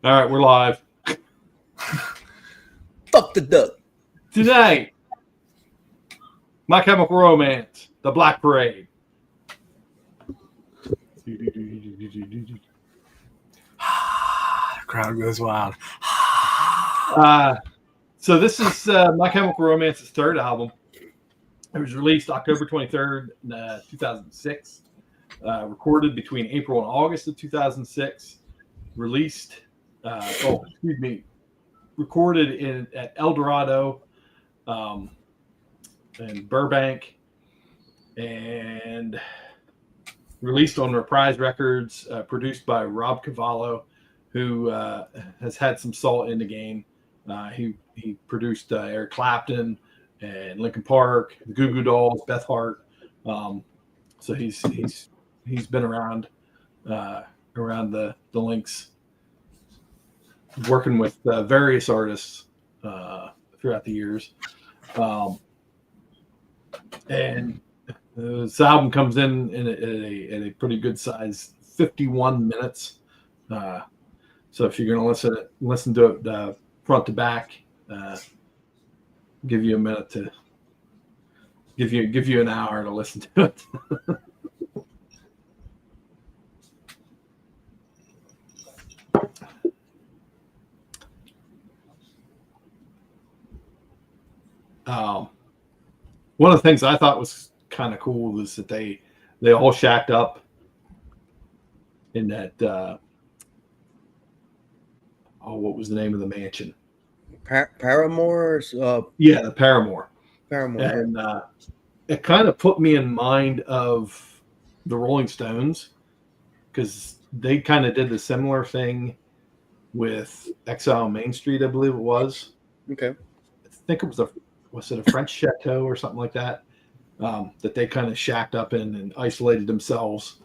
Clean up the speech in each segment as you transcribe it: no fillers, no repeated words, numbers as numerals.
All right, we're live. Fuck the duck. Tonight, My Chemical Romance, The Black Parade. The crowd goes wild. So this is My Chemical Romance's third album. It was released October 23rd, 2006. Recorded between April and August of 2006. Recorded at El Dorado in Burbank, and released on Reprise Records, produced by Rob Cavallo, who has had some salt in the game. He produced Eric Clapton and Linkin Park, the Goo Goo Dolls, Beth Hart. So he's been around the links, working with various artists throughout the years. And this album comes in at a pretty good size, 51 minutes. So if you're going to listen to it front to back, give you a minute to give you an hour to listen to it. One of the things I thought was kind of cool was that they all shacked up in that what was the name of the mansion? Paramore. Yeah, the Paramore. Paramore. And it kind of put me in mind of the Rolling Stones, because they kind of did the similar thing with Exile on Main Street, I believe it was. Okay. I think it was it a French chateau or something like that, that they kind of shacked up in and isolated themselves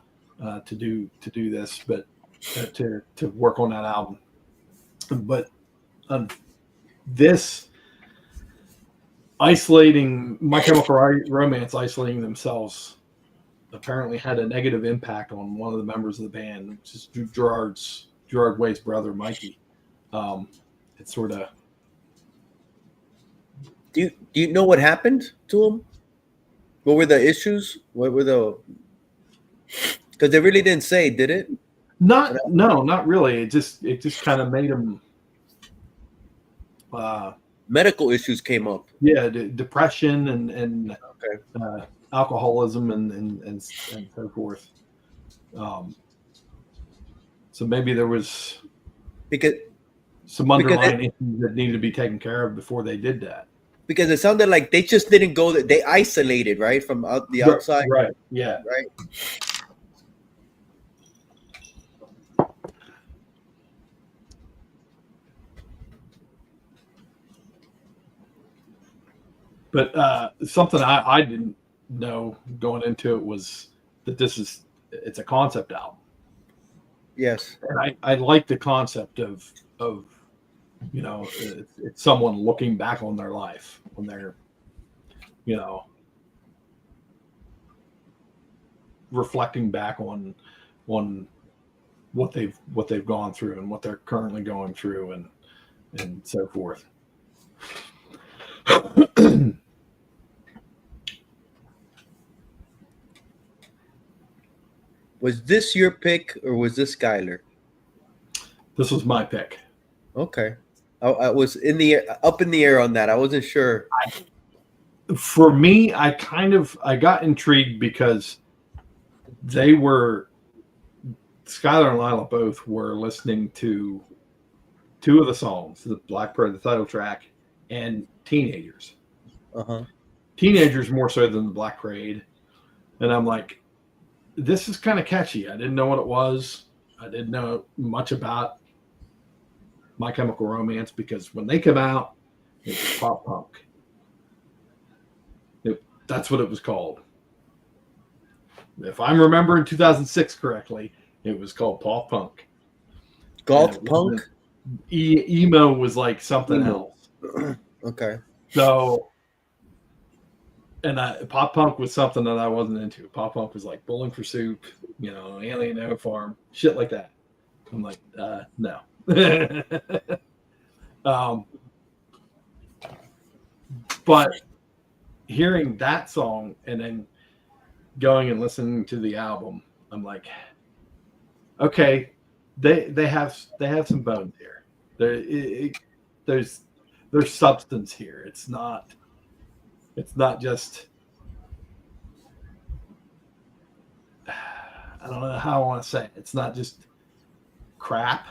to do this, but to work on that album. But this isolating My Chemical Romance, isolating themselves, apparently had a negative impact on one of the members of the band, which is Gerard Way's brother, Mikey. It's sort of. Do you know what happened to him? What were the issues? What were the? Because they really didn't say, did it? No, not really. It just kind of made him. Medical issues came up. Yeah, depression and Okay. Alcoholism and so forth. So maybe there was some underlying issues that needed to be taken care of before they did that. Because it sounded like they just didn't go. They isolated, right, from the outside. Right. Yeah. Right. But something I didn't know going into it was that it's a concept album. Yes. And I like the concept of it's someone looking back on their life when they're, reflecting back on what they've gone through and what they're currently going through and so forth. Was this your pick or was this Skylar? This was my pick. Okay. I was up in the air on that. I wasn't sure. For me, I got intrigued because Skylar and Lila both were listening to two of the songs, the Black Parade, the title track, and Teenagers. Uh-huh. Teenagers more so than the Black Parade. And I'm like, this is kind of catchy. I didn't know what it was. I didn't know much about My Chemical Romance, because when they come out, it's pop punk. That's what it was called. If I'm remembering 2006 correctly, it was called pop punk. Golf punk? Emo was like something else. Okay. So, and pop punk was something that I wasn't into. Pop punk was like Bowling for Soup, Alien No Farm, shit like that. I'm like, no. um, but hearing that song and then going and listening to the album, I'm like, okay, they have some bones here. There's substance here. It's not just, I don't know how I want to say it. It's not just crap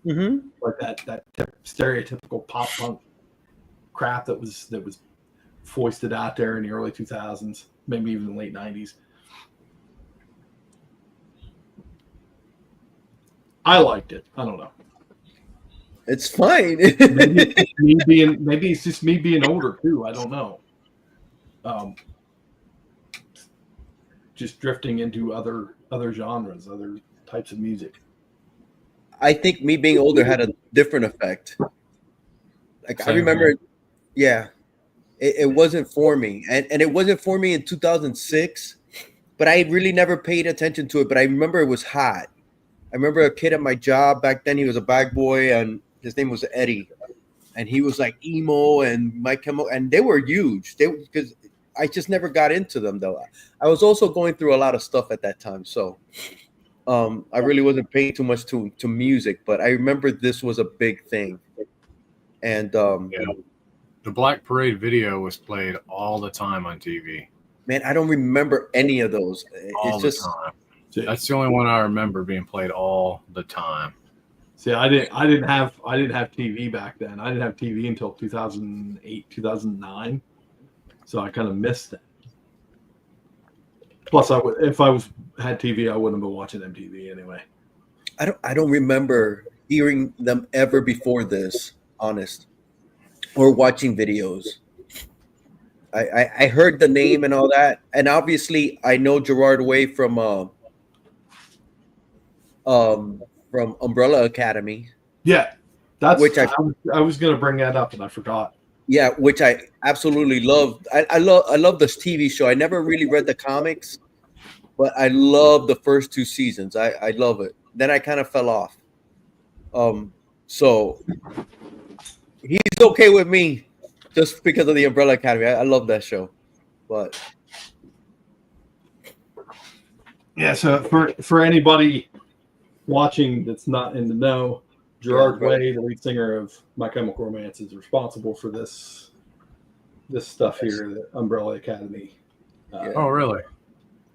like that stereotypical pop punk crap that was foisted out there in the early 2000s, maybe even the late 90s. I liked it. I don't know. It's fine. maybe it's just me being older too. I don't know. Just drifting into other genres, other types of music. I think me being older had a different effect. Like I remember, yeah, it wasn't for me, and it wasn't for me in 2006. But I really never paid attention to it. But I remember it was hot. I remember a kid at my job back then. He was a bag boy, and his name was Eddie, and he was like emo and My Chemical, and they were huge. Because I just never got into them though. I was also going through a lot of stuff at that time, so I really wasn't paying too much to music. But I remember this was a big thing, and the Black Parade video was played all the time on TV. Man, I don't remember any of those. All the time. That's the only one I remember being played all the time. See, I didn't have TV back then. I didn't have TV until 2008, 2009. So I kind of missed that. Plus, if I had TV, I wouldn't have been watching MTV anyway. I don't remember hearing them ever before this, honest, or watching videos. I heard the name and all that, and obviously I know Gerard Way from Umbrella Academy. Yeah, that's which I was going to bring that up and I forgot. Yeah, which I absolutely loved. I love this TV show. I never really read the comics, but I love the first two seasons. I love it. Then I kind of fell off. So he's okay with me just because of the Umbrella Academy. I love that show. But yeah, so for anybody watching that's not in the know, Gerard Way, the lead singer of My Chemical Romance, is responsible for this stuff here, the Umbrella Academy. Oh, really?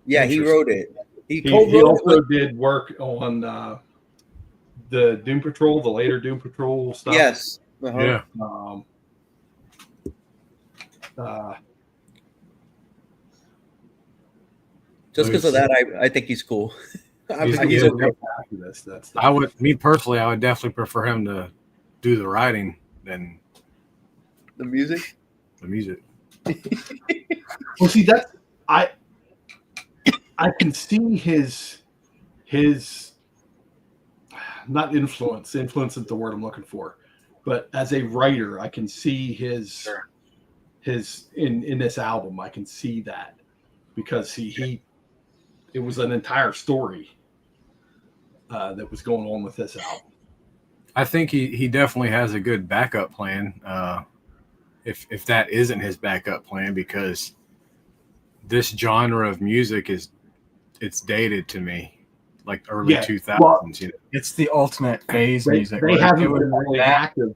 Yeah, he wrote it. He also did work on the Doom Patrol, the later Doom Patrol stuff. Yes. Yeah. Just because of that, I think he's cool. He's okay after this. I would definitely prefer him to do the writing than the music. The music. Well, see, that's I can see his not influence. Influence is the word I'm looking for, but as a writer, I can see his in this album. I can see that because it was an entire story that was going on with this album. I think he definitely has a good backup plan. If that isn't his backup plan, because this genre of music it's dated to me, like early 2000s. Well, it's the ultimate phase music. They haven't been really active.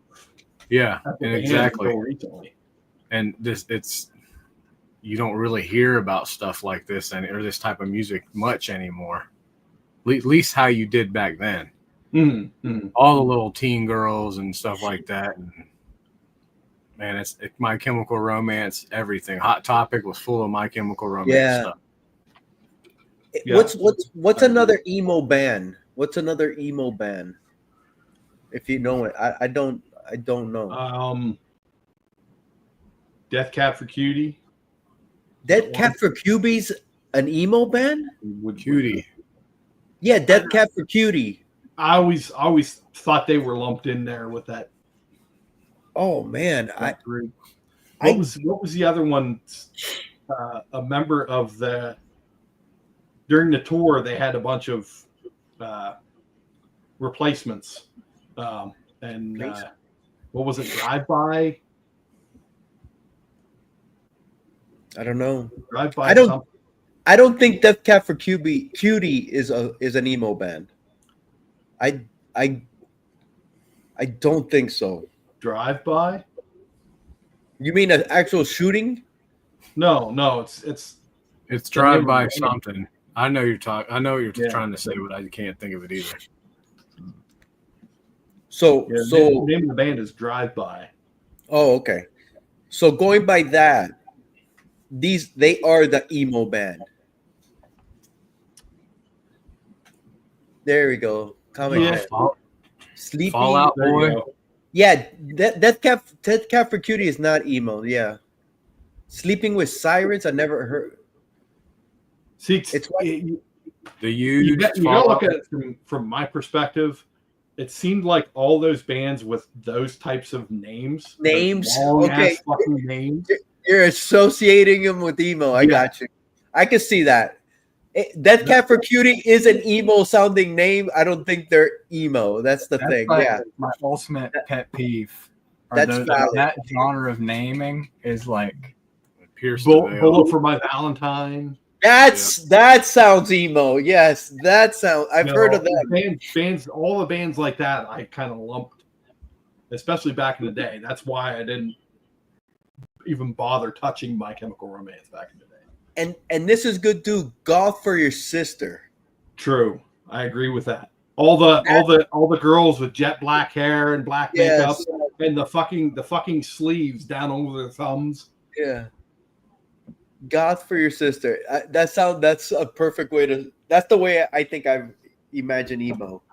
Yeah, and exactly. And it's you don't really hear about stuff like this or this type of music much anymore. At least how you did back then. Mm-hmm. All the little teen girls and stuff like that. And man, it's My Chemical Romance. Everything. Hot Topic was full of My Chemical Romance stuff. Yeah. What's another emo band? What's another emo band? If you know it, I don't know. Death Cab for Cutie. Death Cab for Cutie's an emo band? Cutie. Yeah, Death Cab for Cutie. I always thought they were lumped in there with that. Oh man, what was the other one? A member of during the tour, they had a bunch of replacements And Crazy. what was it? Drive by. I don't know. Drive by. I don't- something. I don't think Death Cab for Cutie is an emo band. I don't think so. Drive by. You mean an actual shooting? No, it's It's the name drive of by the band. something. I know you're talking. I know what you're Yeah. trying to say, but I can't think of it either. So Yeah, so the name of the band is Drive By. oh, okay. So going by that, they are the emo band. There we go. Comic Yeah. Head. Fall, Sleepy. Fallout There you Boy. go. Yeah, Death Cab for Cutie is not emo. Yeah. Sleeping with Sirens. I never heard. See, It's what- The you Used. gotta Fallout. look at it from my perspective. It seemed like all those bands with those types of names, Names? long Okay. ass fucking names. You're associating them with emo. I Yeah. got you. I can see that. Death Cab for Cutie is an emo sounding name. I don't think they're emo. That's the That's thing. like Yeah. my ultimate pet peeve. Or That's valid. that genre of naming is like Pierce the Veil. Bullet for My Valentine. That sounds emo. Yes, that sounds. I've You heard know, of that. Bands, all the bands like that, I kind of lumped, especially back in the day. That's why I didn't even bother touching My Chemical Romance back in the day. And this is good too. Golf for Your Sister. True, I agree with that. All the girls with jet black hair and black makeup Yes. and the fucking sleeves down over their thumbs. Yeah. Goth for Your Sister. That's a perfect way to. That's the way I think I imagine emo.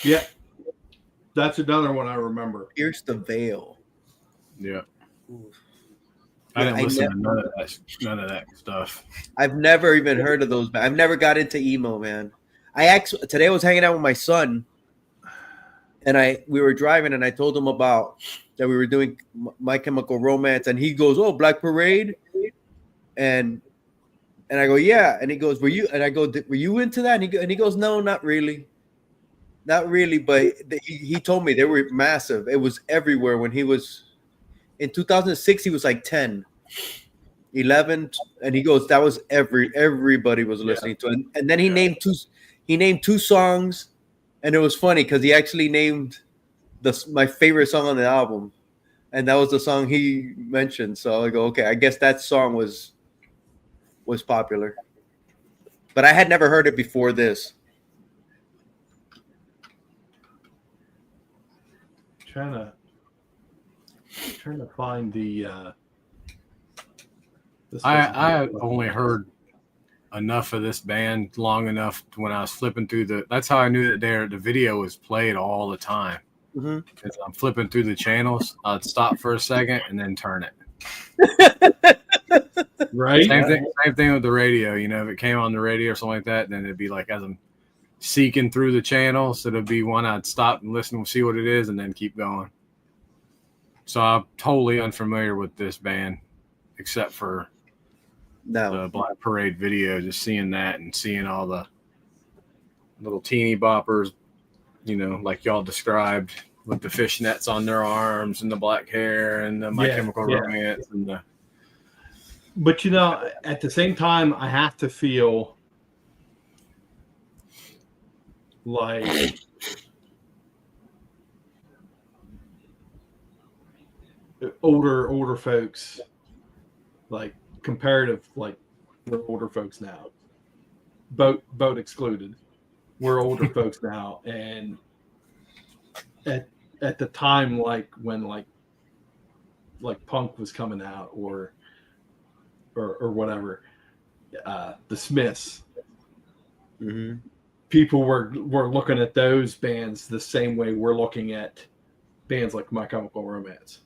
Yeah, that's another one I remember. Pierce the Veil. Yeah. Ooh. I Yeah, didn't listen to none of that stuff. I've never even heard of those. I've never got into emo, man. Today I was hanging out with my son, and we were driving, and I told him about that we were doing My Chemical Romance, and he goes, "Oh, Black Parade," and I go, "Yeah," and he goes, "Were you?" And I go, "Were you into that?" And he goes, "No, not really, not really." But he told me they were massive. It was everywhere when he was in 2006. He was like 10. 11, and he goes, that was everybody was listening to it. And then he named two songs, and it was funny because he actually named my favorite song on the album, and that was the song he mentioned. So I go, okay, I guess that song was popular, but I had never heard it before this. Trying to find the. I only heard enough of this band long enough to when I was flipping through that's how I knew that the video was played all the time. Mm-hmm. As I'm flipping through the channels, I'd stop for a second and then turn it. right. Same thing with the radio. You know, if it came on the radio or something like that, then it'd be like as I'm seeking through the channels, it'd be one I'd stop and listen and see what it is and then keep going. So I'm totally unfamiliar with this band except for No, the Black Parade video, just seeing that and seeing all the little teeny boppers, you know, like y'all described with the fishnets on their arms and the black hair and the My Chemical Romance and the. But you know, at the same time, I have to feel like older folks, like comparative, like we're older folks now, boat excluded. We're older folks now, and at the time, like when like punk was coming out or whatever, the Smiths, mm-hmm. people were looking at those bands the same way we're looking at bands like My Chemical Romance.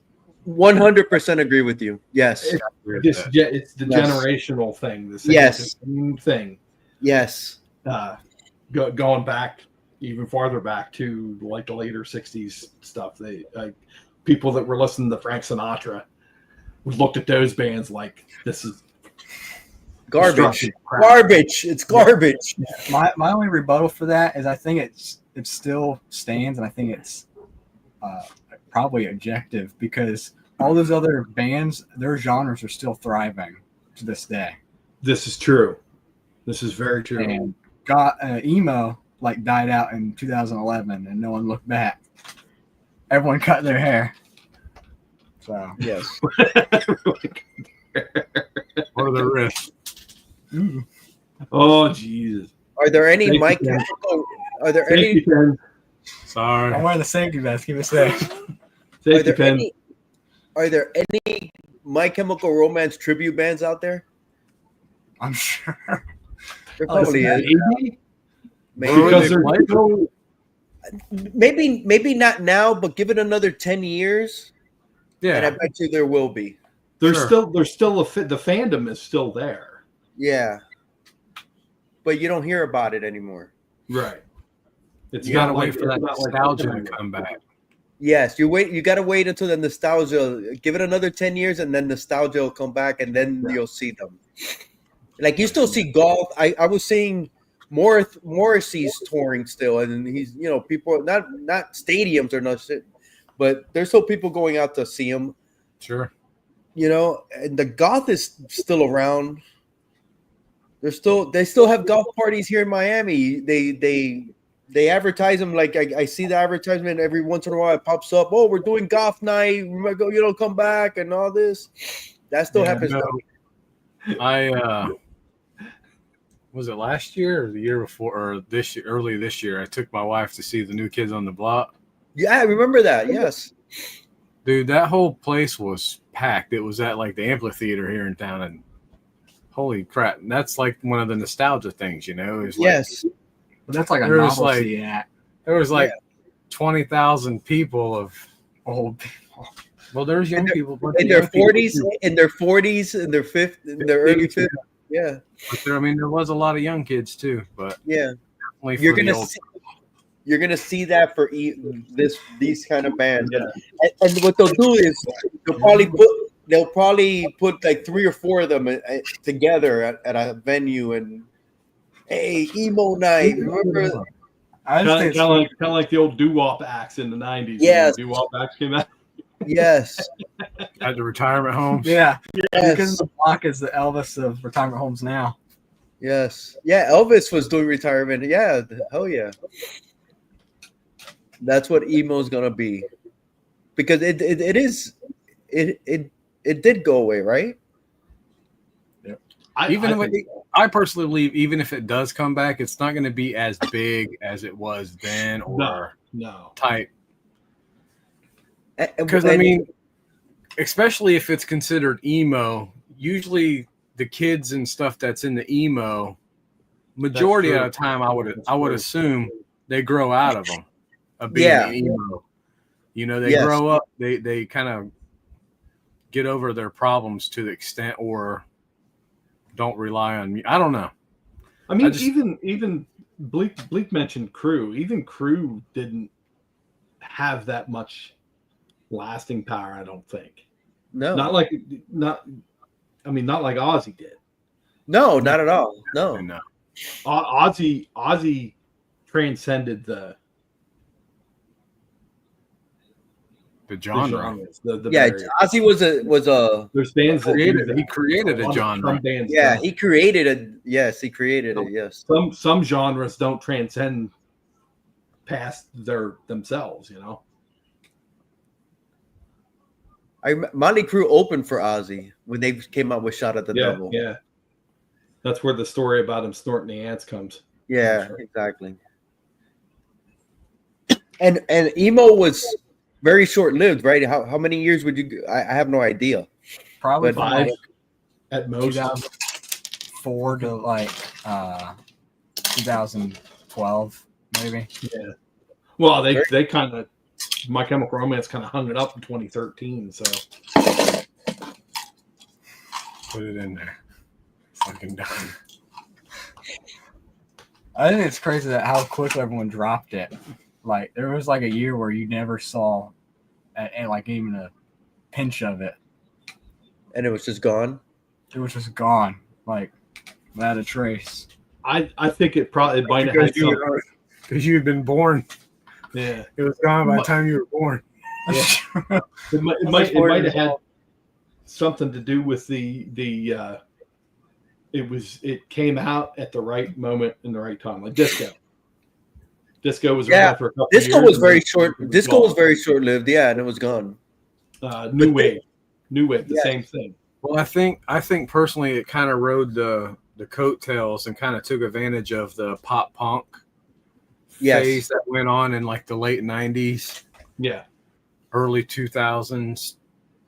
100% agree with you. Yes, It's the generational thing. The same thing. Yes. Going back even farther back to like the later '60s stuff. They people that were listening to Frank Sinatra looked at those bands like this Garbage. Destructive crap. Garbage. It's garbage. My only rebuttal for that is I think it still stands, and I think it's probably objective because all those other bands, their genres are still thriving to this day. This is true. This is very true. And got emo like died out in 2011, and no one looked back. Everyone cut their hair. So Yes. Or the riff. Oh Jesus! Are there any Safety My pin. Chemical? Are there Safety any? pin. Sorry. I'm wearing the safety vest. Keep it safe. Are Safety there pin. any? Are there any My Chemical Romance tribute bands out there? I'm sure. There Oh, probably is. Maybe Maybe. Where would because they they're play? so Maybe not now, but give it another 10 years, and I Yeah. bet you there will be. there's Sure. still the fandom is still there. Yeah. But you don't hear about it anymore. Right. It's You gotta not wait for that it's not like- nostalgia to come back. Yes, you gotta wait until the nostalgia. Give it another 10 years, and then nostalgia will come back, and then you'll see them. Like you still see golf. I was seeing Morrissey's touring still, and he's people not stadiums or no shit, but there's still people going out to see him. Sure. And the goth is still around. They still have golf parties here in Miami. They advertise them like I see the advertisement every once in a while. It pops up. Oh, we're doing golf night. Come back and all this. That still happens. I was it last year or the year before or early this year? I took my wife to see the New Kids on the Block. Yeah, I remember that. Yes. Dude, that whole place was packed. It was at like the amphitheater here in town, and holy crap, that's like one of the nostalgia things, It's like, Yes. But that's like a There was, novelty act. there was like 20,000 people of Old people. well, there's young people, but In their 40s, in their 40s, in their early 50s. Yeah. there was a lot of young kids too, but Yeah. definitely for You're the gonna old. you're gonna see that for these kind of bands, and what they'll do is they'll probably put like 3 or 4 of them together at a venue, and hey, emo night. Remember? I just think Kind of like the old doo-wop acts in the 90s. Yes. Doo-wop acts came out. Yes. At the retirement homes. yeah, because Yes. the block is the Elvis of retirement homes now. Yes. Yeah. Elvis was doing retirement. Yeah. Hell yeah. That's what emo is gonna be, because it did go away, right? I personally believe even if it does come back, it's not going to be as big as it was then or No. type. Because I mean, especially if it's considered emo, usually the kids and stuff that's in the emo, majority of the time, I would assume they grow out of them of being emo. They Yes. grow up, they kind of get over their problems to the extent or don't rely on. I don't know. I mean, I just- even Bleak mentioned Crew. Even Crew didn't have that much lasting power. I don't think. no, Not like Ozzy did. no, not at all. No. No. Ozzy transcended the Genre. genres. The Yeah, barrier. Ozzy was a There's bands that do that. He created a Some genre. bands yeah, don't. he created it. Yes, he created it. Yes. Some genres don't transcend past themselves. Motley Crue opened for Ozzy when they came out with "Shot at the Devil." Yeah. That's where the story about him snorting the ants comes. Yeah, Sure. exactly. And emo was very short lived, right? How many years would you? I have no idea. Probably But from 5 like at most. 2004 to like 2012, maybe. Well, they kind of My Chemical Romance kind of hung it up in 2013. So Put it in there. Fucking done. I think it's crazy that how quickly everyone dropped it. Like there was like a year where you never saw, like even a pinch of it. And it was just gone. It was just gone. Like without a trace. I think it probably might have had some. Because you had been born. Yeah, It was gone by the time you were born. yeah. It might have had something to do with the. It came out at the right moment in the right time, like disco. Disco was around for a couple of years. Disco was very short. Disco was very short lived. Yeah, and it was gone. New wave, the same thing. Well, I think personally, it kind of rode the coattails and kind of took advantage of the pop punk phase that went on in like the late 90s, early 2000s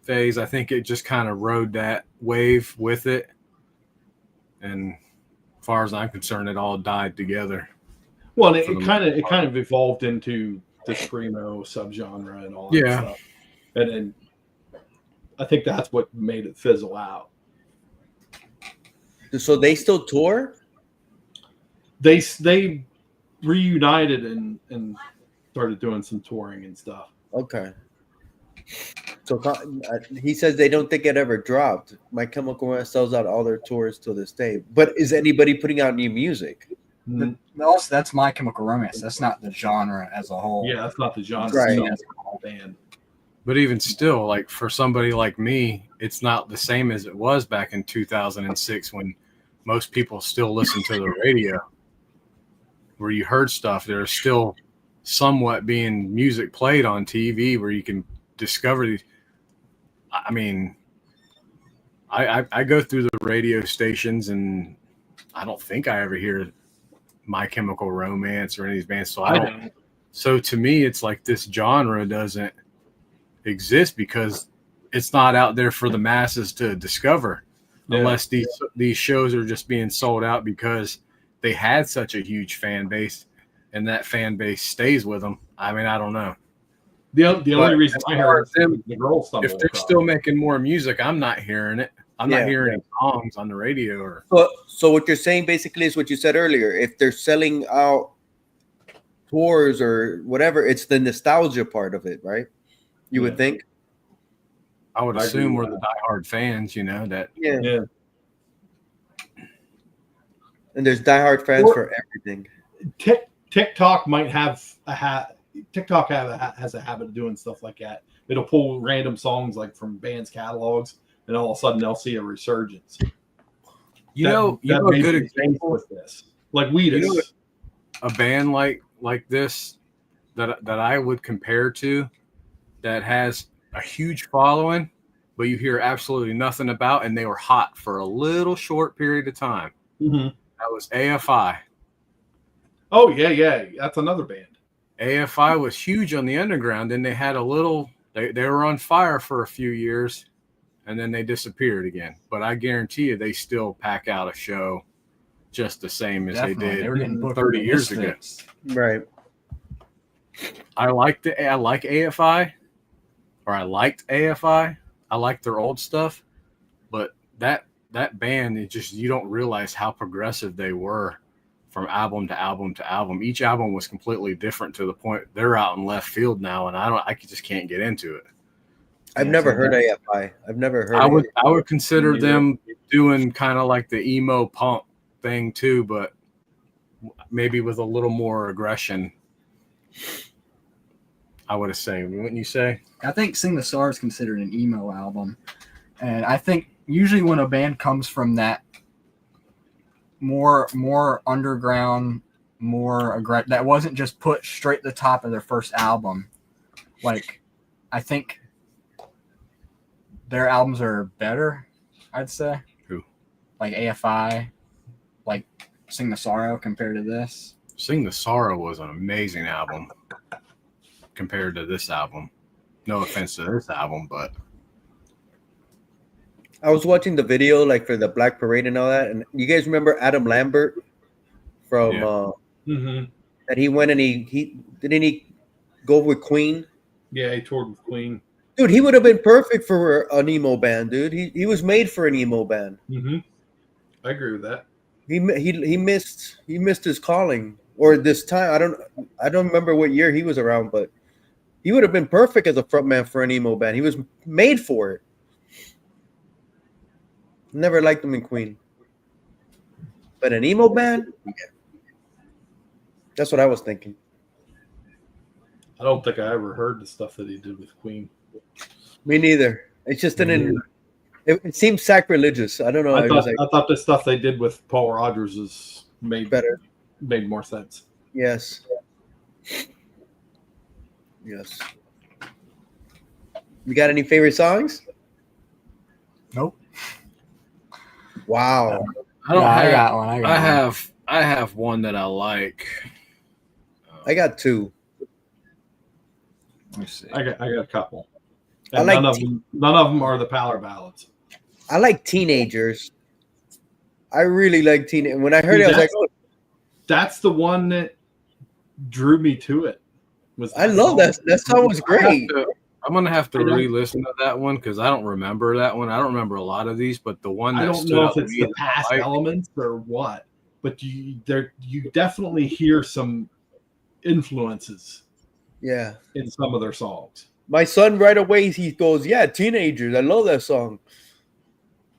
phase. I think it just kind of rode that wave with it. And as far as I'm concerned, it all died together. Well, it kind of evolved into the screamo subgenre and all that stuff. And then I think that's what made it fizzle out. So they still tour? They reunited and started doing some touring and stuff. Okay. So he says they don't think it ever dropped. My Chemical Romance sells out all their tours to this day. But is anybody putting out new music? Also, that's My Chemical Romance. That's not the genre as a whole. Yeah, that's not the genre. Right. That's a whole band. But even still, like for somebody like me, it's not the same as it was back in 2006 when most people still listen to the radio, where you heard stuff. There's still somewhat being music played on TV where you can discover these. I mean, I go through the radio stations and I don't think I ever hear My Chemical Romance or any of these bands. So I don't. So to me, it's like this genre doesn't exist because it's not out there for the masses to discover, unless these shows are just being sold out because they had such a huge fan base and that fan base stays with them. I mean, I don't know. The only reason I heard them, the girls stumble if they're across. still making more music, I'm not hearing it. I'm not hearing any songs on the radio. Or so what you're saying basically is what you said earlier. If they're selling out tours or whatever, it's the nostalgia part of it, right? You would think. I would assume we're the diehard fans, you know, that. Yeah. And there's diehard fans for everything. TikTok might have TikTok has a habit of doing stuff like that. It'll pull random songs like from bands' catalogs, and all of a sudden they'll see a resurgence. You know a good example with this, like Wheatus. A band like this that I would compare to, that has a huge following, but you hear absolutely nothing about, and they were hot for a little short period of time. Mm-hmm. That was AFI. Oh yeah, that's another band. AFI was huge on the underground, and they had a little. They were on fire for a few years, and then they disappeared again. But I guarantee you, they still pack out a show just the same as they did 30 years ago. Right. I like AFI, or I liked AFI. I like their old stuff, but that band, it just, you don't realize how progressive they were from album to album to album. Each album was completely different to the point they're out in left field now, and I just can't get into it. I've never heard AFI. I've never heard. I would consider them doing kind of like the emo punk thing too, but maybe with a little more aggression. I would say, wouldn't you say? I think Sing the Star is considered an emo album, and I think usually when a band comes from that more underground, more aggressive, that wasn't just put straight to the top of their first album. Like, I think their albums are better, I'd say. Who? Like AFI, like Sing the Sorrow compared to this. Sing the Sorrow was an amazing album compared to this album. No offense to this album, but I was watching the video like for the Black Parade and all that, and you guys remember Adam Lambert from that he went and he didn't he go with Queen? Yeah, he toured with Queen. Dude, he would have been perfect for an emo band, dude. He was made for an emo band. Mm-hmm. I agree with that. He missed his calling, or this time. I don't remember what year he was around, but he would have been perfect as a frontman for an emo band. He was made for it. Never liked him in Queen. But an emo band? Yeah. That's what I was thinking. I don't think I ever heard the stuff that he did with Queen. Me neither. It's just it seems sacrilegious. I don't know. I It was thought like I thought the stuff they did with Paul Rogers is better. made more sense. Yes. Yes. You got any favorite songs? Nope. Wow. I don't Yeah, have. I got one. I have one that I like. I got two. Let me see. I got a couple. I And like none of them are the power ballads. I like Teenagers. I really like Teenagers. When I heard it, I was like, oh, That's the one that drew me to it. I love that. That song was great. I'm gonna have to I don't- re-listen to that one because I don't remember that one. I don't remember a lot of these, but the one I that don't stood know out if to it's me the that I past like- elements or what, but you definitely hear some influences Yeah. in some of their songs. My son right away he goes, "Yeah, Teenagers. I love that song.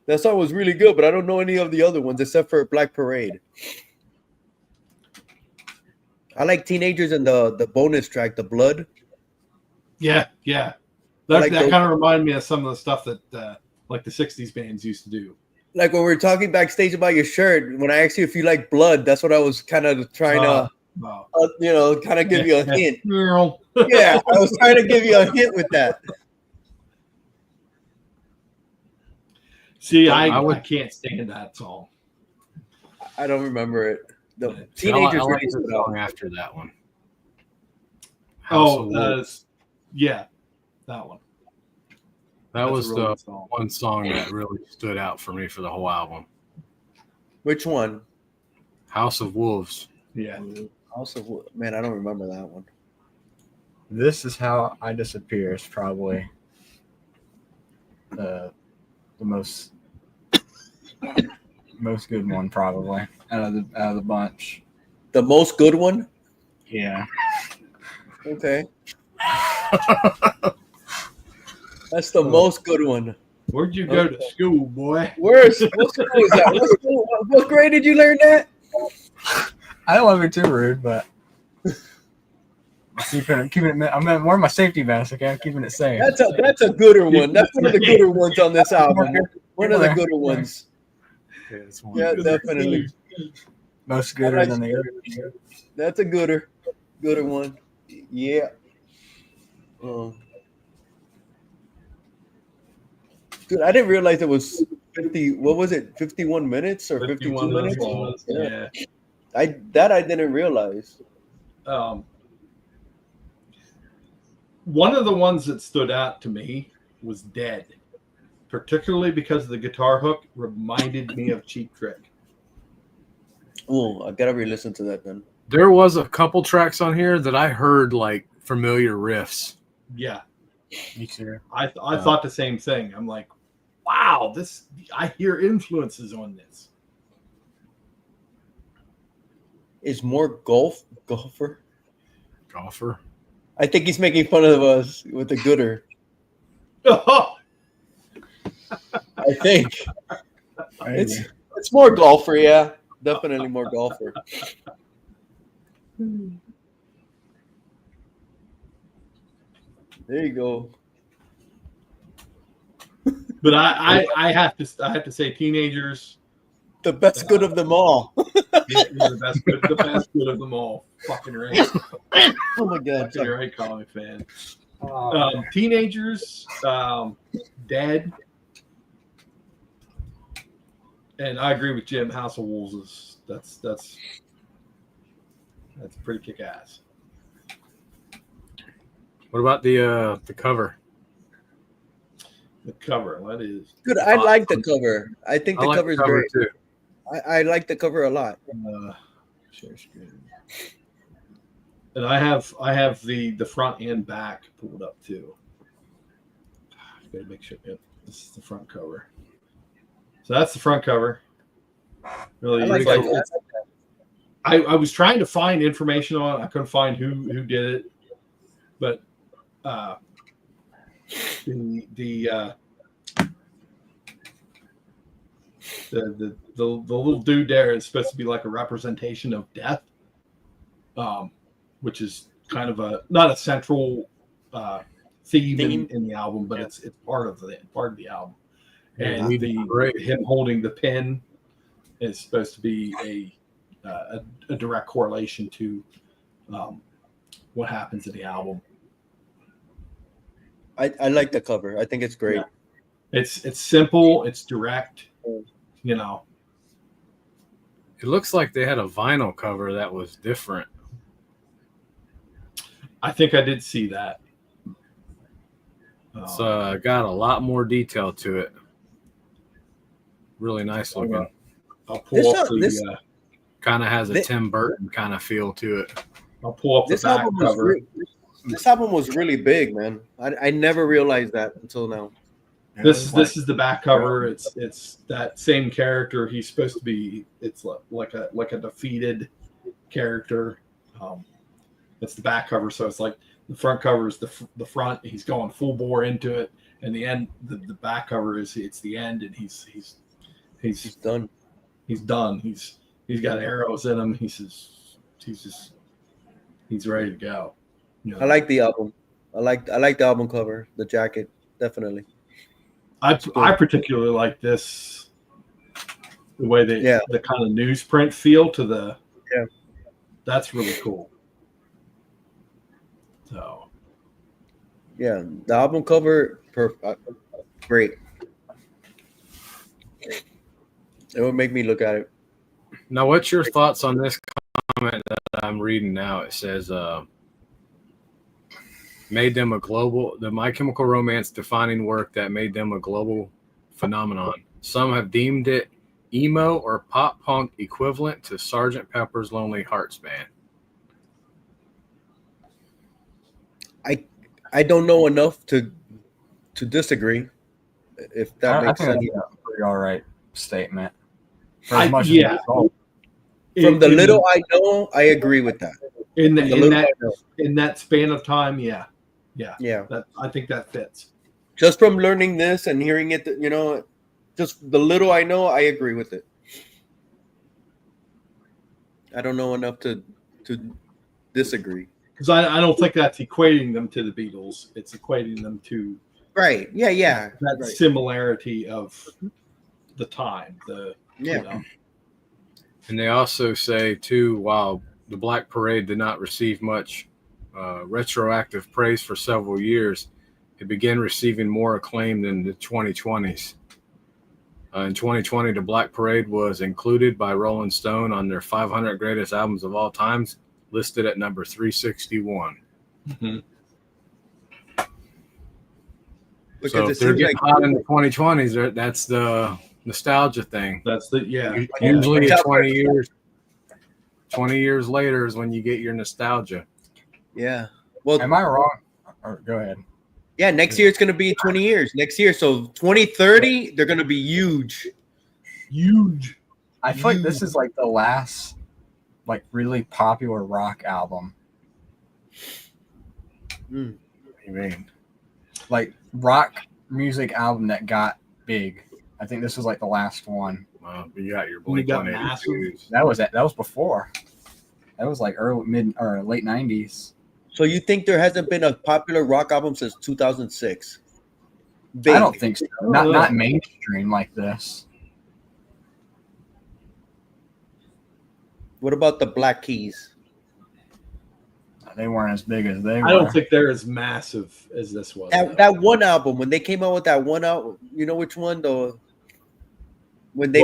That song was really good, but I don't know any of the other ones except for Black Parade." I like Teenagers and the bonus track, The Blood. Yeah. I like That those- kind of reminded me of some of the stuff that like the '60s bands used to do. Like when we were talking backstage about your shirt, when I asked you if you like blood, that's what I was kind of trying to, Wow. kind of give you a hint. Yeah. Yeah, I was trying to give you a hint with that. See, I I would- can't stand that song. I don't remember it. The See, I Teenagers like really the stood out. song after that one. House of Wolves. Yeah, that one. That That's was a really the good song. one song that really stood out for me for the whole album. Which one? House of Wolves. Yeah. Also, man, I don't remember that one. This Is How I Disappear is probably the most good one, probably out of the bunch. The most good one? Yeah. Okay. That's the most good one. Where'd you go to school, boy? What school is that? What grade did you learn that? I don't want to be too rude, but keeping it. I'm wearing my safety vest. Okay, I'm keeping it safe. That's a gooder one. That's one of the gooder ones on this album. One of the gooder ones. Yeah, definitely. Most gooder than the other. That's a gooder one. Yeah. Dude, I didn't realize it was 50. What was it? 51 minutes or 52 51 minutes? songs. Yeah. I didn't realize. One of the ones that stood out to me was Dead, particularly because the guitar hook reminded me of Cheap Trick. Oh, I gotta re-listen to that then. There was a couple tracks on here that I heard like familiar riffs. Yeah. Me too. I thought the same thing. I'm like, wow, I hear influences on this. Is more golfer? Golfer. I think he's making fun of us with the gooder. Oh, I think it's more golfer, yeah. Definitely more golfer. There you go. but I have to say, Teenagers The best good of them all. is the best good of them all. Fucking right. Oh my god. Fucking right, comic fan. Teenagers, Dead, and I agree with Jim. House of Wolves is that's pretty kick ass. What about the cover? The cover, that is. Dude, I like the cover. I think the I like cover is the cover great. too. I like the cover a lot. Share screen. And I have the front and back pulled up too. Gotta make sure. Yep, this is the front cover. So that's the front cover. Really, I like it's- that. I was trying to find information on it. I couldn't find who did it, but The little dude there is supposed to be like a representation of death, which is kind of not a central theme in the album, but it's part of the album. And him holding the pen is supposed to be a direct correlation to what happens in the album. I like the cover. I think it's great. Yeah. It's simple. It's direct. You know, It looks like they had a vinyl cover that was different. I think I did see that. It's got a lot more detail to it. Really nice looking. I'll pull up the. Kind of has a Tim Burton kind of feel to it. I'll pull up the back cover. This album was really big, man. I never realized that until now. This is the back cover. It's that same character. He's supposed to be. It's like a defeated character. It's the back cover, so it's like the front cover is the front. He's going full bore into it, and the end. The back cover is it's the end, and he's done. He's done. He's got arrows in him. He's ready to go. You know? I like the album. I like the album cover, the jacket, definitely. I particularly like this, the way the kind of newsprint feel to the. Yeah. That's really cool. So. Yeah, the album cover, great. It would make me look at it. Now, what's your thoughts on this comment that I'm reading now? It says, made them the My Chemical Romance defining work that made them a global phenomenon. Some have deemed it emo or pop punk equivalent to Sgt. Pepper's Lonely Hearts Band. I don't know enough to disagree. If that makes sense. That's a pretty all right statement. From the little I know, I agree with that. In that span of time, yeah. I think that fits. Just from learning this and hearing it, just the little I know, I agree with it. I don't know enough to disagree. Because I don't think that's equating them to the Beatles. It's equating them to right. Yeah. That right. similarity of the time. And they also say too, while the Black Parade did not receive much retroactive praise for several years, it began receiving more acclaim than the 2020s. In 2020, the Black Parade was included by Rolling Stone on their 500 greatest albums of all times, listed at number 361. Mm-hmm. So if they're getting hot in the 2020s, that's the nostalgia thing. That's usually 20 years later is when you get your nostalgia. Yeah. Well, am I wrong? Or, go ahead. Yeah, next year it's going to be 20 years. Next year, so 2030, they're going to be huge. I feel like this is like the last, like, really popular rock album. What do you mean? Like rock music album that got big. I think this was like the last one. You got your Blink-182. That was before. That was like late 90s. So you think there hasn't been a popular rock album since 2006? Big. I don't think so. Not mainstream like this. What about the Black Keys? They weren't as big as they were. I don't think they're as massive as this was. That one album, when they came out with that one album, you know which one though? When they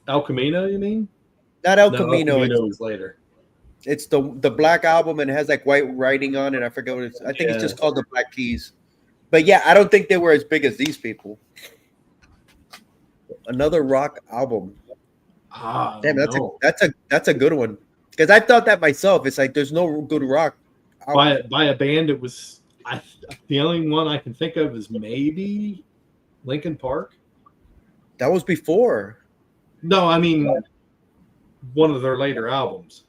El Camino, you mean? Not El Camino. El Camino was later. It's the Black Album and it has like white writing on it. I forget what it's. I think it's just called the Black Keys. But yeah, I don't think they were as big as these people. Another rock album. Damn, that's a good one. Because I thought that myself. It's like there's no good rock album. By a band. It was the only one I can think of is maybe Linkin Park. That was before. No, I mean one of their later albums.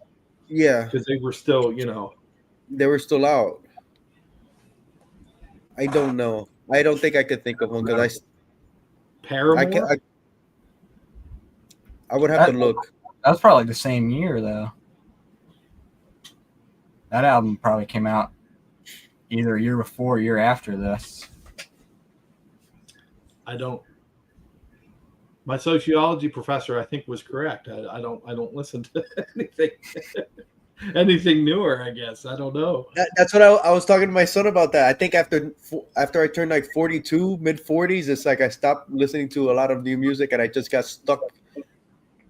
Yeah, because they were still, they were still out. I don't know. I don't think I could think of one because Paramore. I would have to look. That was probably the same year though. That album probably came out either a year before or a year after this. I don't. My sociology professor, I think, was correct. I don't listen to anything newer. I guess I don't know. That's what I was talking to my son about. That I think after I turned like 42, mid 40s, it's like I stopped listening to a lot of new music, and I just got stuck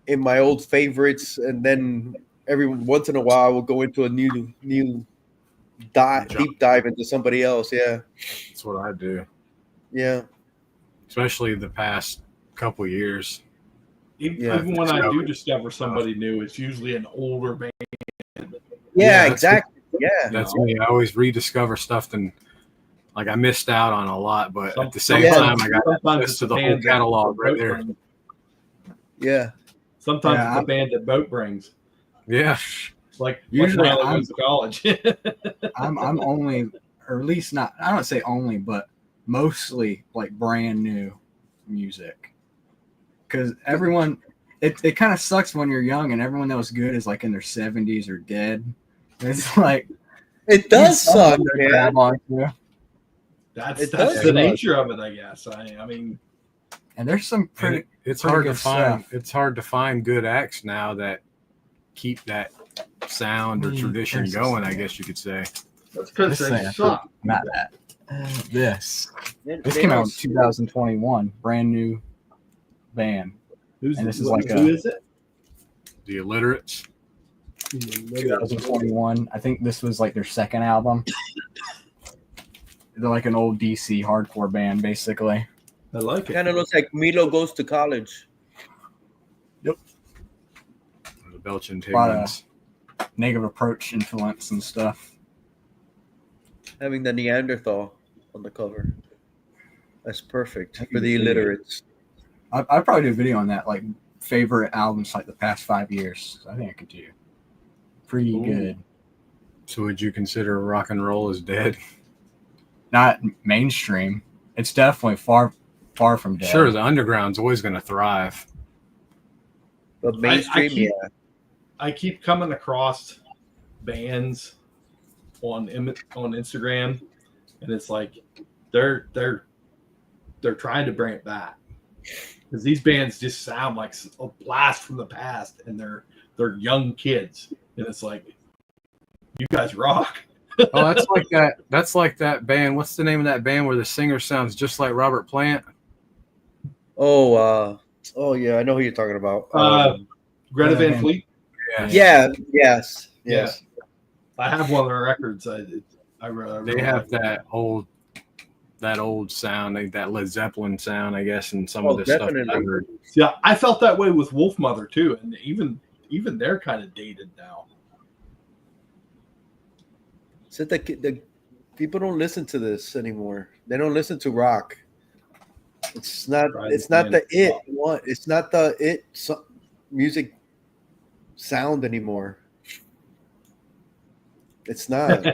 in my old favorites. And then every once in a while, I will go into a new deep dive into somebody else. Yeah, That's what I do, yeah. especially the past couple years. Even when I do discover somebody new, it's usually an older band. Yeah, that's exactly. Yeah. That's me. I always rediscover stuff, and like I missed out on a lot, but at the same Yeah. time, I got Sometimes access it's to the the whole band that catalog right Boat there. brings. Yeah. Sometimes Yeah, it's the band that Boat brings. Yeah, Like Usually when I I'm- went to college. I'm only, or at least not. I don't say only, but mostly like brand new music. Because everyone, it kind of sucks when you're young and everyone that was good is like in their 70s or dead. It's like It does suck, to man. grab onto. that's It that's does the suck. nature of it, I guess. I mean, And there's some and pretty. it's pretty hard to good find. stuff. It's hard to find good acts now that keep that sound or tradition There's going. this- I guess you could say. that's because This they thing, suck. Not that. This. They This came out in don't- 2021. Brand new band. Who's And this is who like is it? The Illiterates. 2021. I think this was like their second album. They're like an old DC hardcore band, basically. I like it. Kind of looks like Milo Goes to College. The Belching Lot of- Higgins. Negative Approach influence and stuff. Having the Neanderthal on the cover. That's perfect I for can the see it. illiterates. I'd probably do a video on that, like favorite albums like the past 5 years. I think I could do pretty Ooh. good. So would you consider rock and roll is dead? Not mainstream. It's definitely far from dead. Sure, the underground's always going to thrive. But mainstream, I keep coming across bands on Instagram, and it's like they're trying to bring it back because these bands just sound like a blast from the past, and they're young kids, and it's like you guys rock. Oh, that's like that. That's like that band. What's the name of that band where the singer sounds just like Robert Plant? Oh yeah, I know who you're talking about. Greta Van Yeah. Fleet. Yeah, yes. I have one of their records. I They have that old sound, like that Led Zeppelin sound, I guess, and some Oh, of the stuff that I definitely. heard. Yeah, I felt that way with Wolfmother too, and even they're kind of dated now. Said the people don't listen to this anymore. They don't listen to rock. It's not. Right, It's not man. the it one. It's not the it music sound anymore. It's not.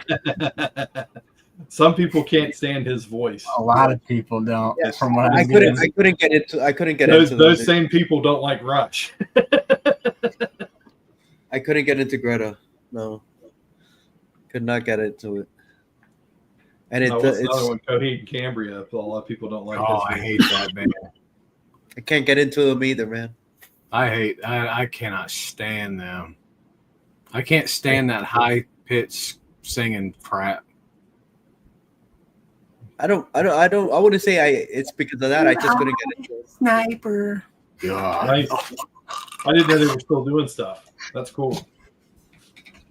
Some people can't stand his voice. A lot of people don't. Yeah, From what I I'm couldn't. getting. I couldn't get into. I couldn't get Those into those the- same people don't like Rush. I couldn't get into Greta. No, could not get into it. And No, what's it's. another one? Coheed and Cambria. A lot of people don't like. Oh, his I voice. hate that band. I can't get into them either, man. I cannot stand them. I can't stand that high pitched singing crap. I wouldn't say it's because of that. I just couldn't get into it. Sniper. God. Nice. I didn't know they were still doing stuff. That's cool.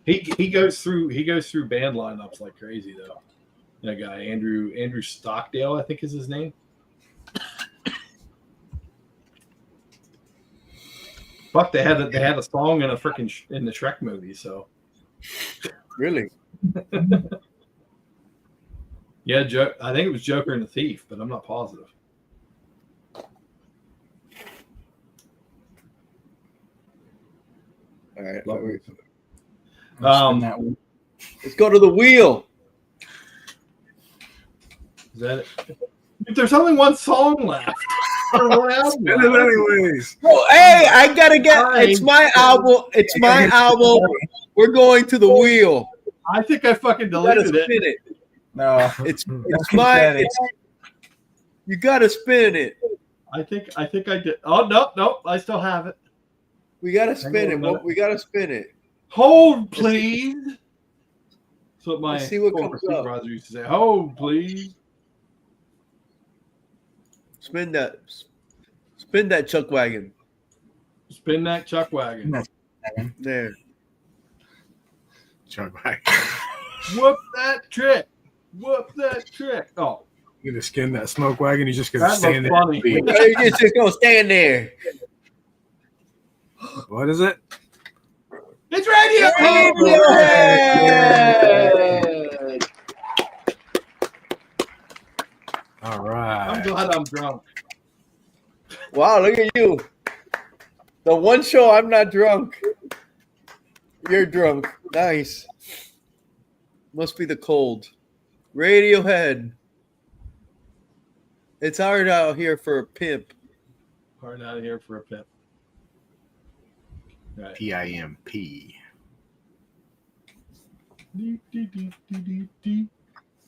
He goes through band lineups like crazy though. That guy Andrew Stockdale, I think is his name. Fuck, they had a song in in the Shrek movie. So Really? yeah, I think it was Joker and the Thief, but I'm not positive. All right. Lovely. Spin that wheel. Let's go to the wheel. Is that it? If there's only one song left. Spin Spin it anyways. Oh, hey, I gotta get. Fine. It's my album. It's my album. We're going to the wheel. I think I fucking You gotta deleted spin it. it. No. It's That's my. confetti. You gotta spin it. I think I did. Oh no, I still have it. We gotta spin it. on. We gotta spin it. Hold, please. That's what my Let's see what former comes up. supervisor used to say. Hold, please. Spin that. Spin that chuck wagon. Spin that chuck wagon. No. There. Chuck back. Whoop that trick. Whoop that trick. Oh, You gonna skin that smoke wagon? He's just gonna that stand looks there. funny. It's just gonna stand there. What is it? It's radio. Radiohead! All I'm right. glad I'm drunk. Wow, look at you. The one show I'm not drunk. You're drunk. Nice. Must be the cold. Radiohead. It's hard out here for a pimp. Hard out of here for a pimp. Right. PIMP.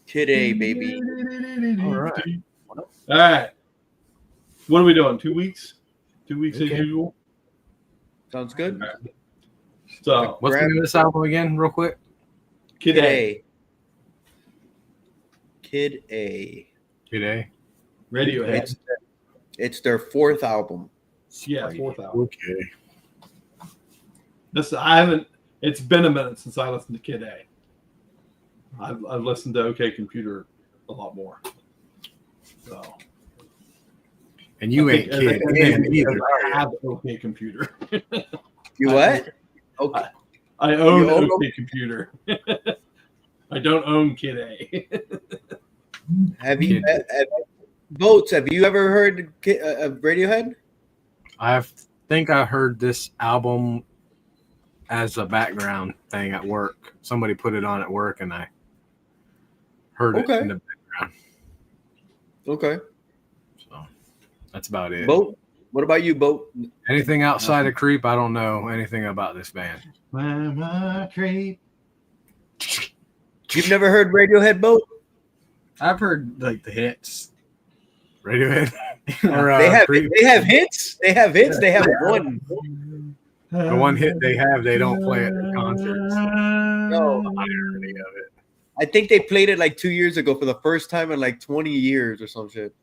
Kid A, baby. All right. All right. What are we doing? 2 weeks? 2 weeks as Okay. usual. Sounds good. So, What's the name of this album again, real quick? Kid A, Kid A. Today. Radiohead. It's their fourth album. Yeah, fourth album. Okay. This I haven't. It's been a minute since I listened to Kid A. I've listened to OK Computer a lot more. So And you I ain't think- kid I think in either. I have OK Computer. You what? Okay. I own You own OK Computer. I don't own Kid A. Have you, Kid. Boats, have you ever heard of Radiohead? I think I heard this album as a background thing at work. Somebody put it on at work, and I heard it Okay. in the background. Okay. So that's about it. Boat? What about you, Boat? Anything outside of Creep, I don't know anything about this band. Mama creep. You've never heard Radiohead, Boat? I've heard like the hits. Radiohead or They have Creep. they have hits. They have hits. They have one. The one hit they have, they don't play at the concerts. No. The irony of it. I think they played it like 2 years ago for the first time in like 20 years or some shit.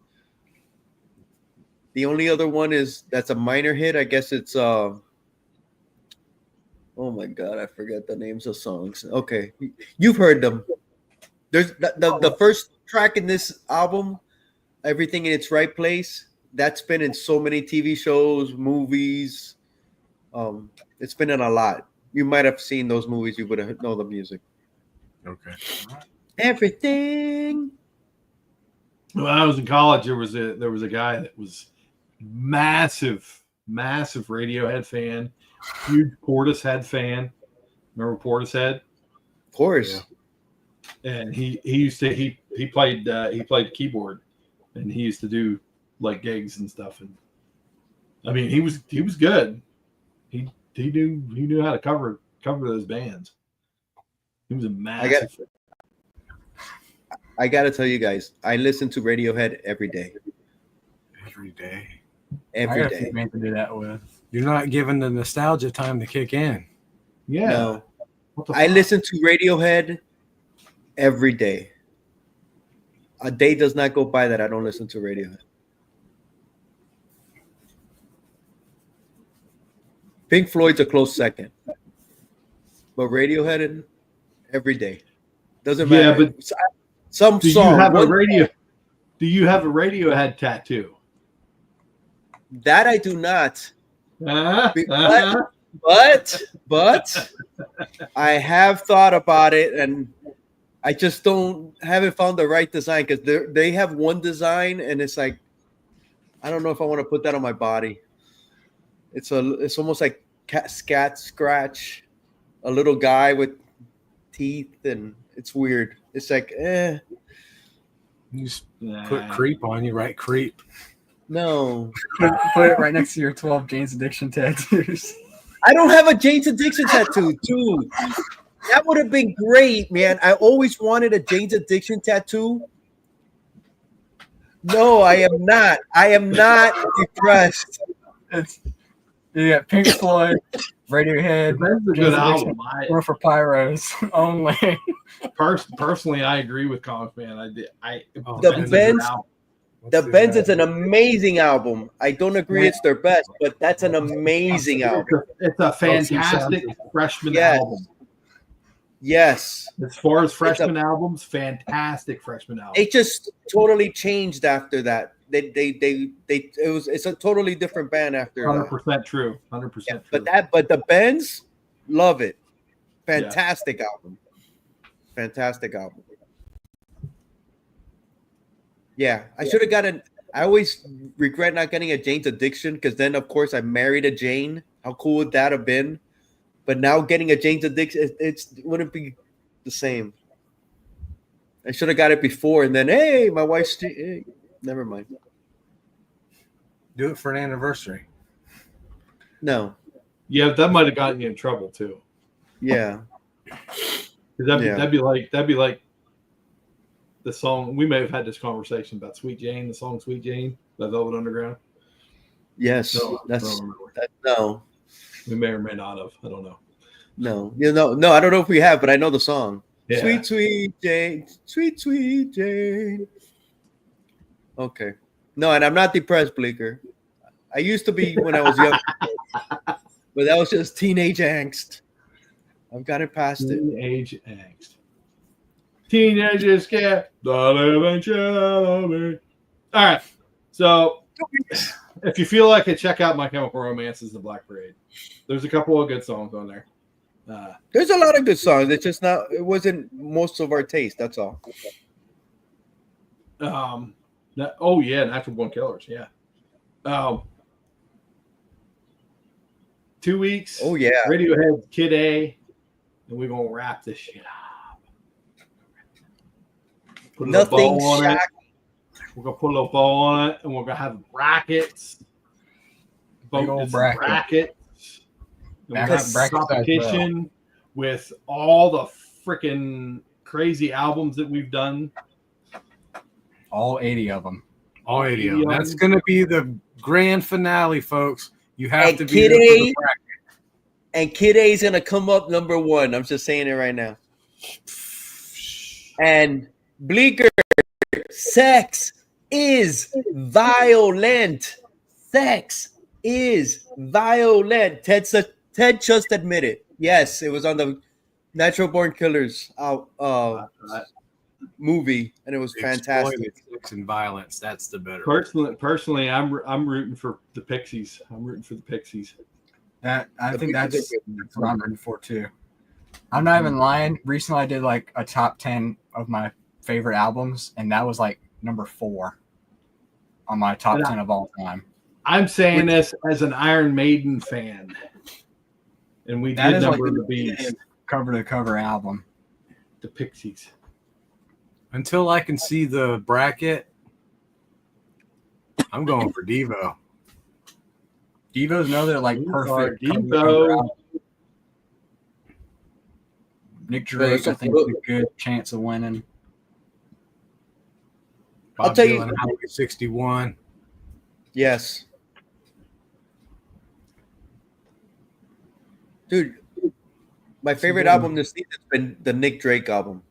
The only other one that's a minor hit. I guess it's oh my god, I forget the names of songs. Okay, you've heard them. There's the first track in this album, Everything in Its Right Place. That's been in so many TV shows, movies. It's been in a lot. You might have seen those movies. You would have known the music. Okay. Everything. When I was in college, there was a guy that was massive Radiohead fan, huge Portishead fan. Remember Portishead? Of course. Yeah. And he played keyboard, and he used to do like gigs and stuff. And I mean, he was good. He knew how to cover those bands. He was a massive. I gotta tell you guys, I listen to Radiohead every day. Every day. I Every got a day. few bands to do that with. You're not giving the nostalgia time to kick in. Yeah. No, What the I fuck? listen to Radiohead every day. A day does not go by that I don't listen to Radiohead. Pink Floyd's a close second, but Radiohead every day doesn't Yeah, matter. but some Do song you have a one- radio? Do you have a Radiohead tattoo? that I do not. Uh-huh. But I have thought about it, and I just haven't found the right design because they have one design, and it's like I don't know if I want to put that on my body. It's almost like scat scratch, a little guy with teeth, and it's weird. It's like You just put creep on you, right? Creep. No. Put it right next to your 12 Jane's Addiction tattoos. I don't have a Jane's Addiction tattoo, dude. That would have been great, man. I always wanted a Jane's Addiction tattoo. No, I am not. I am not depressed. It's you got Pink Floyd, Radiohead, That's a good Jane's album. Addiction, or for Pyros only. Personally, I agree with Conk, man. Oh, The Benz is a good Benz- album. The Benz is an amazing album. I don't agree it's their best, but that's an amazing album. It's a fantastic freshman Yes. album. Yes. As far as freshman albums, fantastic freshman album. It just totally changed after that. It's a totally different band after that. 100% true. 100% Yeah, true. but the Benz, love it. Fantastic album. Fantastic album. Yeah, I should have gotten. I always regret not getting a Jane's Addiction because then, of course, I married a Jane. How cool would that have been? But now getting a Jane's Addiction, it wouldn't be the same. I should have got it before, and then hey, my wife's. Hey, never mind. Do it for an anniversary. No. Yeah, that might have gotten you in trouble too. Yeah. 'Cause that'd be like the song. We may have had this conversation about Sweet Jane, the song Sweet Jane by Velvet Underground. Yes. No, I That's don't remember. no. We may or may not have. I don't know. No. No. I don't know if we have, but I know the song. Yeah. Sweet, sweet Jane. Sweet, sweet Jane. Okay. No, and I'm not depressed, Bleeker. I used to be when I was young, but that was just teenage angst. I've got it past it. Teenage angst. Teenagers scared. The living shall. All right. So if you feel like it, check out My Chemical Romance's The Black Parade. There's a couple of good songs on there. There's a lot of good songs. It's just not. It wasn't most of our taste. That's all. Oh yeah, Natural Born Killers. Yeah. 2 weeks. Oh yeah. Radiohead, Kid A, and we're gonna wrap this shit up. Put a little Nothing bow on it. shock. We're gonna put a little bow on it, and we're gonna have brackets. Big old Bonus bracket. And we're gonna have competition with all the freaking crazy albums that we've done. All 80 of them. All 80 of them. That's going to be the grand finale, folks. You have And to be Kid there for A- the bracket. And Kid A is gonna come up number one. I'm just saying it right now. And Bleeker, sex is violent. Sex is violent. Ted just admitted. Yes, it was on the Natural Born Killers movie, and it was fantastic. Exploited sex and violence. That's the better. Personally, I'm rooting for the Pixies. I'm rooting for the Pixies. That I The think Pixies that's are good. what I'm rooting for too. I'm not even lying. Recently, I did like a top 10 of my favorite albums, and that was like number 4 on my top 10 of all time. I'm saying this as an Iron Maiden fan, and we That did is like Number of the the Beast, cover to cover album. the Pixies. Until I can see the bracket, I'm going for Devo. Devo's another like You perfect are cover to Devo. cover album. Nick Drake, There's I a think, book- is a good chance of winning. I'll Bob tell you- Dylan, Highway 61. Yes. Dude, my favorite good album this season has been the Nick Drake album.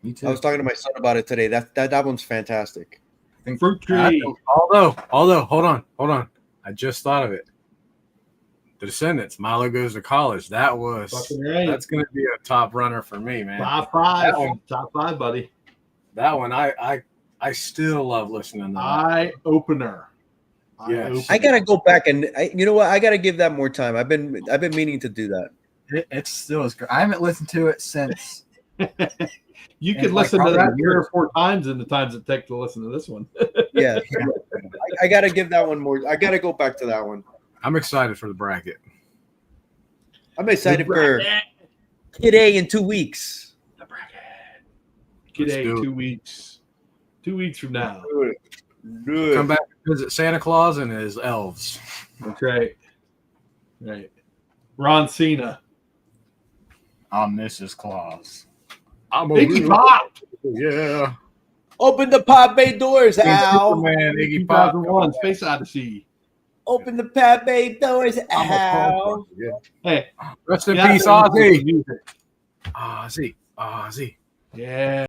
Me too. I was talking to my son about it today. That album's fantastic. Fruit Tree. Although, hold on. I just thought of it. The Descendants, Milo Goes to College. Fucking right. That's going to be a top runner for me, man. Top five. That one. Top five, buddy. That one, I still love listening to that. Eye opener. Yes. I gotta go back and you know what? I gotta give that more time. I've been meaning to do that. It still is great. I haven't listened to it since. You And could like listen to probably that a 3 or 4 times in the times it takes to listen to this one. Yeah, I gotta give that one more. I gotta go back to that one. I'm excited for the bracket. I'm excited for Kid A in 2 weeks. The bracket. Kid Let's A, do it. 2 weeks. 2 weeks from now. Come back and visit Santa Claus and his elves. That's right. Right. Ron Cena. I'm Mrs. Claus. I'm a Iggy real- Pop. Yeah. Open the pod bay doors, Al. Superman, Iggy Pop. 2001 Space Odyssey. Open the pod bay doors, I'm a Al. yeah. Hey. Rest in yeah, peace, that was Ozzy. music. Ozzy. Yeah.